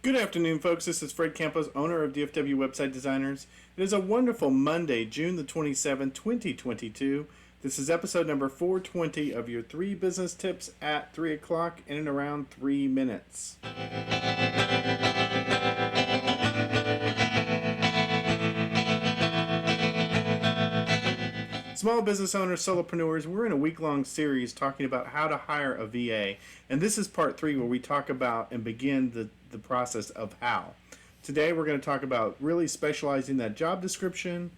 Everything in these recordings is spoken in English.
Good afternoon, folks. This is Fred Campos, owner of DFW Website Designers. It is a wonderful Monday, June the 27th, 2022. This is episode number 420 of your 3 business tips at 3 o'clock in around 3 minutes. Small business owners, solopreneurs, we're in a week-long series talking about how to hire a VA. And this is part 3 where we talk about and begin the process of how. Today we're going to talk about really specializing that job description,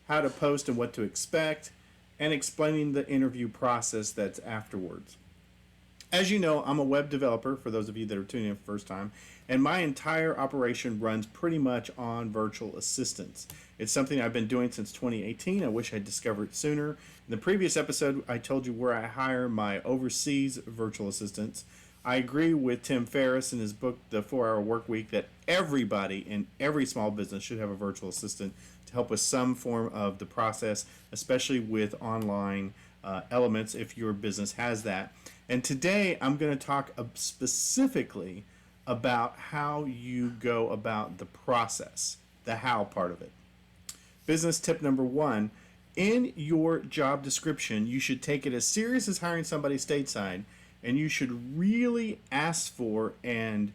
how to post and what to expect, and explaining the interview process that's afterwards. As you know, I'm a web developer, for those of you that are tuning in for the first time, and my entire operation runs pretty much on virtual assistants. It's something I've been doing since 2018. I wish I'd discovered it sooner. In the previous episode, I told you where I hire my overseas virtual assistants. I agree with Tim Ferriss in his book, The 4-Hour Workweek, that everybody in every small business should have a virtual assistant to help with some form of the process, especially with online elements if your business has that. And today I'm going to talk specifically about how you go about the process, the how part of it. Business tip number 1, in your job description, you should take it as serious as hiring somebody stateside, and you should really ask for and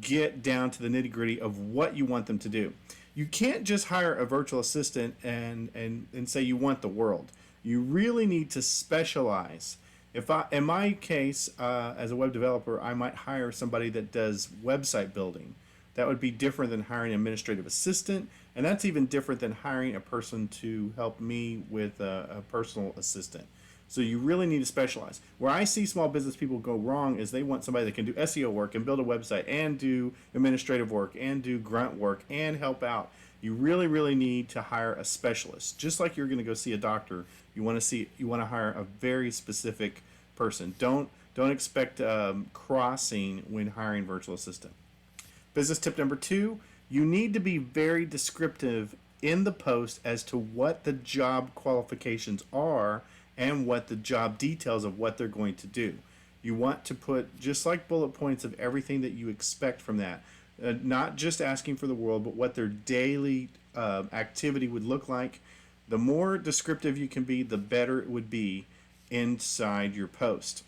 get down to the nitty-gritty of what you want them to do. You can't just hire a virtual assistant and say you want the world. You really need to specialize. In my case, as a web developer, I might hire somebody that does website building. That would be different than hiring an administrative assistant, and that's even different than hiring a person to help me with a personal assistant. So you really need to specialize. Where I see small business people go wrong is they want somebody that can do SEO work and build a website and do administrative work and do grunt work and help out. You really, really need to hire a specialist. Just like you're going to go see a doctor, you want to hire a very specific person. Don't expect crossing when hiring virtual assistant. Business tip number 2, you need to be very descriptive in the post as to what the job qualifications are and what the job details of what they're going to do. You want to put just like bullet points of everything that you expect from that. Not just asking for the world, but what their daily activity would look like. The more descriptive you can be, the better it would be inside your post.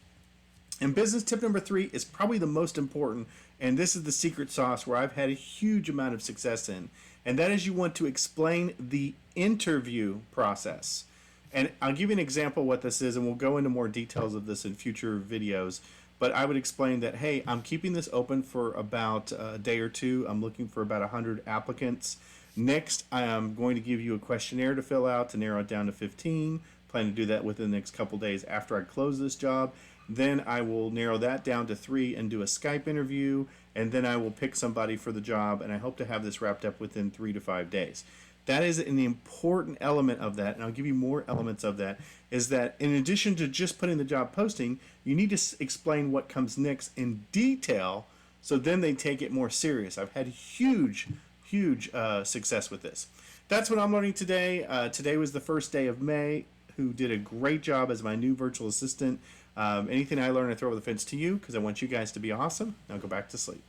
And business tip number 3 is probably the most important, and this is the secret sauce where I've had a huge amount of success in, and that is you want to explain the interview process. And I'll give you an example of what this is, and we'll go into more details of this in future videos. But I would explain that, hey, I'm keeping this open for about a day or two. I'm looking for about 100 applicants. Next, I am going to give you a questionnaire to fill out to narrow it down to 15. Plan to do that within the next couple days after I close this job. Then I will narrow that down to 3 and do a Skype interview. And then I will pick somebody for the job. And I hope to have this wrapped up within 3 to 5 days. That is an important element of that, and I'll give you more elements of that, is that in addition to just putting the job posting, you need to explain what comes next in detail, so then they take it more serious. I've had huge success with this. That's what I'm learning today. Today was the first day of May, who did a great job as my new virtual assistant. Anything I learn, I throw over the fence to you, because I want you guys to be awesome. Now go back to sleep.